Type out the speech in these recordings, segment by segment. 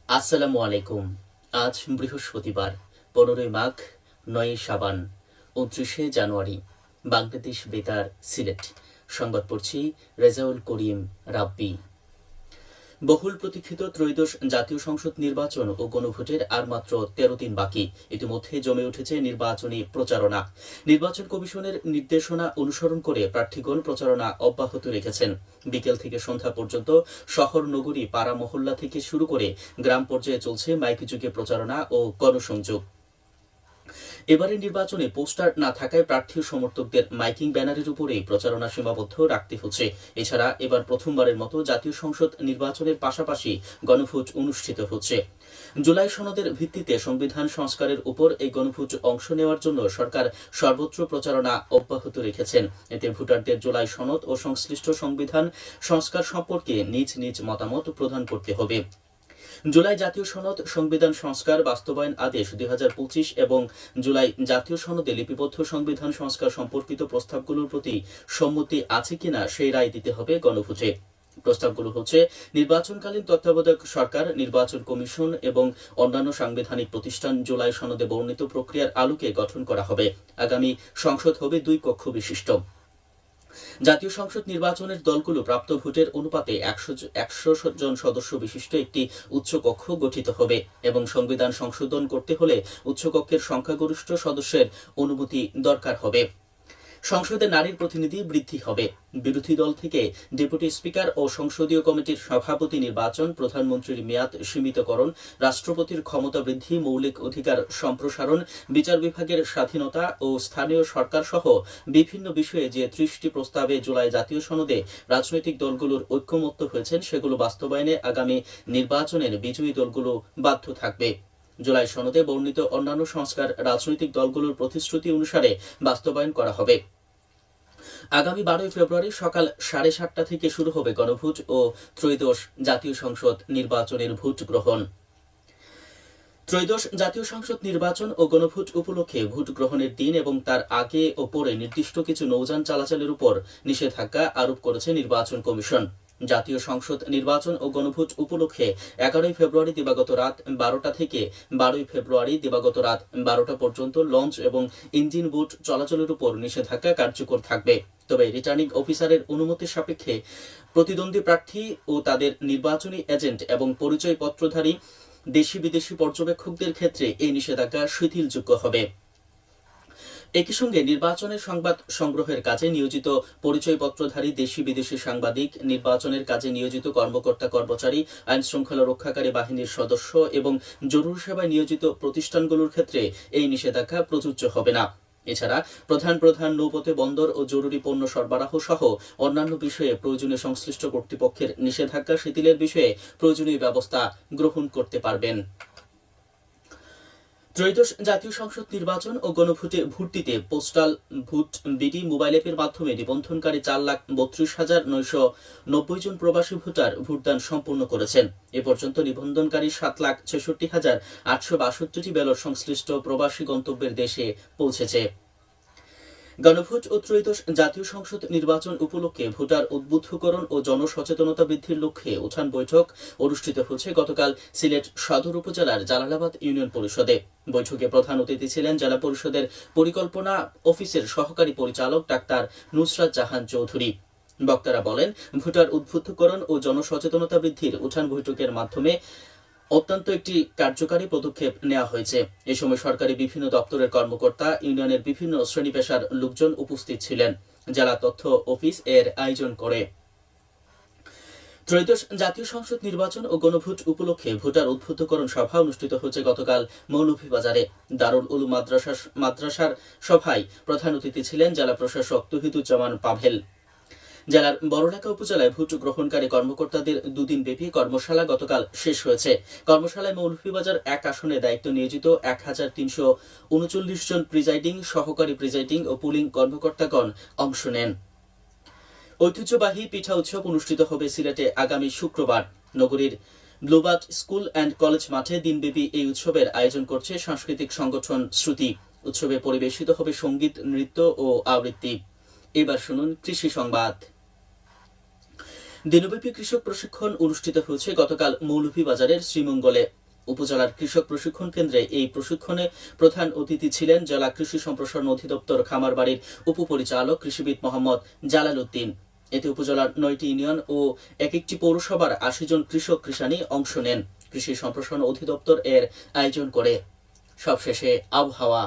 আসসালামু আলাইকুম। আজ বৃহস্পতিবার 15 মাঘ 9 শাবান 29 জানুয়ারি। বাংলাদেশ বেতার সিলেট সংবাদ পড়ছি রেজাউল করিম রাব্বি। বহুল প্রতীক্ষিত ত্রয়োদশ জাতীয় সংসদ নির্বাচন ও গণভোটের আর মাত্র 13 দিন বাকি। ইতিমধ্যে জমে উঠেছে নির্বাচনী প্রচারণা। নির্বাচন কমিশনের নির্দেশনা অনুসরণ করে প্রার্থীগণ প্রচারণা অব্যাহত রেখেছেন। বিকেল থেকে সন্ধ্যা পর্যন্ত শহর নগরী পাড়া মহল্লা থেকে শুরু করে গ্রাম পর্যায়ে চলছে মাইক যুগে প্রচারণা ও গণসংযোগ। এবারের নির্বাচনে পোস্টার না থাকায় প্রার্থী ও সমর্থকদের মাইকিং ব্যানারের উপরেই প্রচারণা সীমাবদ্ধ রাখতে হচ্ছে। এছাড়া এবার প্রথমবারের মতো জাতীয় সংসদ নির্বাচনের পাশাপাশি গণভোট অনুষ্ঠিত হচ্ছে। জুলাই সনদের ভিত্তিতে সংবিধান সংস্কারের উপর এই গণভোট অংশ নেওয়ার জন্য সরকার সর্বত্র প্রচারণা অব্যাহত রেখেছেন। এতে ভোটারদের জুলাই সনদ ও সংশ্লিষ্ট সংবিধান সংস্কার সম্পর্কে নিজ নিজ মতামত প্রদান করতে হবে। জুলাই জাতীয় সনদ সংবিধান সংস্কার বাস্তবায়ন আদেশ 2025 এবং জুলাই জাতীয় সনদে লিপিবদ্ধ সংবিধান সংস্কার সম্পর্কিত প্রস্তাবগুলোর প্রতি সম্মতি আছে কিনা সেই রায় দিতে হবে গণভোটে। প্রস্তাবগুলো হচ্ছে নির্বাচনকালীন তত্ত্বাবধায়ক সরকার, নির্বাচন কমিশন এবং অন্যান্য সাংবিধানিক প্রতিষ্ঠান জুলাই সনদে বর্ণিত প্রক্রিয়ার আলোকে গঠন করা হবে। আগামী সংসদ হবে 2 কক্ষ বিশিষ্ট। জাতীয় সংসদ নির্বাচনের দলগুলো প্রাপ্ত ভোটের অনুপাতে 100 জন সদস্য বিশিষ্ট একটি উচ্চকক্ষ গঠিত হবে এবং সংবিধান সংশোধন করতে হলে উচ্চকক্ষের সংখ্যাগরিষ্ঠ সদস্যের অনুমতি দরকার হবে। সংসদে নারীর প্রতিনিধি বৃদ্ধি হবে। বিরোধী দল থেকে ডেপুটি স্পিকার ও সংসদীয় কমিটির সভাপতি নির্বাচন, প্রধানমন্ত্রীর মেয়াদ সীমিতকরণ, রাষ্ট্রপতির ক্ষমতা বৃদ্ধি, মৌলিক অধিকার সম্প্রসারণ, বিচার বিভাগের স্বাধীনতা ও স্থানীয় সরকার সহ বিভিন্ন বিষয়ে যে 30টি প্রস্তাবে জুলাই জাতীয় সনদে রাজনৈতিক দলগুলোর ঐক্যমত্য হয়েছেন সেগুলো বাস্তবায়নে আগামী নির্বাচনের বিজয়ী দলগুলো বাধ্য থাকবে। জুলাই সনদে বর্ণিত অন্যান্য সংস্কার রাজনৈতিক দলগুলোর প্রতিশ্রুতি অনুসারে বাস্তবায়ন করা হবে। আগামী 12 ফেব্রুয়ারি সকাল 7:30টা থেকে শুরু হবে গণভোট ও ত্রয়োদশ জাতীয় সংসদ নির্বাচনের ভোট গ্রহণ। ত্রয়োদশ জাতীয় সংসদ নির্বাচন ও গণভোট উপলক্ষে ভোট গ্রহণের দিন এবং তার আগে ও পরে নির্দিষ্ট কিছু নৌযান চলাচলের উপর নিষেধাজ্ঞা আরোপ করেছে নির্বাচন কমিশন। জাতীয় সংসদ নির্বাচন ও গণভোট উপলক্ষে 11 ফেব্রুয়ারি দিবাগত রাত 12টা থেকে 12 ফেব্রুয়ারি দিবাগত রাত 12টা পর্যন্ত লঞ্চ এবং ইঞ্জিন বোট চলাচলের উপর নিষেধাজ্ঞা কার্যকর থাকবে। তবে রিটার্নিং অফিসারের অনুমতি সাপেক্ষে প্রতিদ্বন্দ্বী প্রার্থী ও তাদের নির্বাচনী এজেন্ট এবং পরিচয়পত্রধারী দেশি বিদেশি পর্যবেক্ষকদের ক্ষেত্রে এই নিষেধাজ্ঞা শিথিলযোগ্য হবে। একই সঙ্গে নির্বাচনের সংবাদ সংগ্রহের কাজে নিয়োজিত পরিচয়পত্রধারী দেশি বিদেশি সাংবাদিক, নির্বাচনের কাজে নিয়োজিত কর্মকর্তা কর্মচারী, আইন শৃঙ্খলা রক্ষাকারী বাহিনীর সদস্য এবং জরুরি সেবায় নিয়োজিত প্রতিষ্ঠানগুলোর ক্ষেত্রে এই নিষেধাজ্ঞা প্রযোজ্য হবে না। এছাড়া প্রধান নৌপথে বন্দর ও জরুরি পণ্য সরবরাহ সহ অন্যান্য বিষয়ে প্রয়োজনীয় সংশ্লিষ্ট কর্তৃপক্ষের নিষেধাজ্ঞা শিথিলের বিষয়ে প্রয়োজনীয় ব্যবস্থা গ্রহণ করতে পারবেন। ত্রয়োদশ জাতীয় সংসদ নির্বাচন ও গণভোটে ভোট দিতে পোস্টাল ভোট বিডি মোবাইল অ্যাপের মাধ্যমে নিবন্ধনকারী 4,32,990 জন প্রবাসী ভোটার ভোটদান সম্পন্ন করেছেন। এ পর্যন্ত নিবন্ধনকারী 7,66,862টি ব্যালট সংশ্লিষ্ট প্রবাসী গন্তব্যের দেশে পৌঁছেছে। গণভোট ও ত্রয়োদশ জাতীয় সংসদ নির্বাচন উপলক্ষে ভোটার উদ্বুদ্ধকরণ ও জনসচেতনতা বৃদ্ধির লক্ষ্যে উঠান বৈঠক অনুষ্ঠিত হয়েছে গতকাল সিলেট সদর উপজেলার জালালাবাদ ইউনিয়ন পরিষদে। বৈঠকে প্রধান অতিথি ছিলেন জেলা পরিষদের পরিকল্পনা অফিসের সহকারী পরিচালক ডাক্তার নুসরাত জাহান চৌধুরী। বক্তারা বলেন, ভোটার উদ্বুদ্ধকরণ ও জনসচেতনতা বৃদ্ধির উঠান বৈঠকের মাধ্যমে অত্যন্ত একটি কার্যকারী পদক্ষেপ নেওয়া হয়েছে। এ সময় সরকারি বিভিন্ন দপ্তরের কর্মকর্তা, ইউনিয়নের বিভিন্ন শ্রেণী পেশার লোকজন উপস্থিত ছিলেন। জেলা তথ্য অফিস এর আয়োজন করে। ত্রয়োদশ জাতীয় সংসদ নির্বাচন ও গণভোট উপলক্ষে ভোটার উদ্বুদ্ধকরণ সভা অনুষ্ঠিত হয়েছে গতকাল মৌলভীবাজারে। দারুল উলুম মাদ্রাসার সভায় প্রধান অতিথি ছিলেন জেলা প্রশাসক তৌহিদুজ্জামান পাভেল। জেলার বড়ঢাকা উপজেলায় ভোট গ্রহণকারী কর্মকর্তাদের 2 দিন ব্যাপী কর্মশালা গতকাল শেষ হয়েছে। কর্মশালায় মৌলভীবাজার 1 আসনে দায়িত্ব নিয়োজিত 1339 জন প্রিজাইডিং, সহকারী প্রিজাইডিং ও পুলিং কর্মকর্তাগণ অংশ নেন। ঐতিহ্যবাহী পিঠা উৎসব অনুষ্ঠিত হবে সিলেটে আগামী শুক্রবার। নগরীর ব্লুবার্ড স্কুল অ্যান্ড কলেজ মাঠে দিনব্যাপী এই উৎসবের আয়োজন করছে সাংস্কৃতিক সংগঠন শ্রুতি। উৎসবে পরিবেশিত হবে সঙ্গীত, নৃত্য ও আবৃত্তি। এবার শুনুন কৃষি সংবাদ। দিনব্যাপী কৃষক প্রশিক্ষণ অনুষ্ঠিত হয়েছে গতকাল মৌলভীবাজারের শ্রীমঙ্গলে। উপজেলার কৃষক প্রশিক্ষণ কেন্দ্রে এই প্রশিক্ষণে প্রধান অতিথি ছিলেন জেলা কৃষি সম্প্রসারণ অধিদপ্তর খামারবাড়ির উপপরিচালক কৃষিবিদ মোহাম্মদ জালাল উদ্দিন। এতে উপজেলার 9টি ইউনিয়ন ও একটি পৌরসভার 80 জন কৃষক কৃষানি অংশ নেন। কৃষি সম্প্রসারণ অধিদপ্তর এর আয়োজন করে। সবশেষে আবহাওয়া।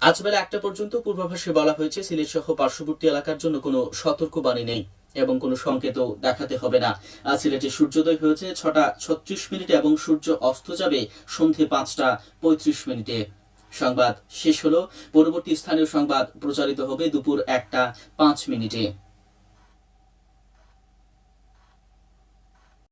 আজ বেলা 1টা পর্যন্ত পূর্বাভাসে বলা হয়েছে সিলেট সহ পার্শ্ববর্তী এলাকার জন্য কোনো সতর্কবাণী নেই এবং কোনো সংকেতও দেখাতে হবে না। আজ সিলেটে সূর্যোদয় হয়েছে 6টা 36 মিনিটে এবং সূর্য অস্ত যাবে সন্ধে 5টা 35 মিনিটে। সংবাদ শেষ হলো। পরবর্তী স্থানীয় সংবাদ প্রচারিত হবে দুপুর 1টা 5 মিনিটে।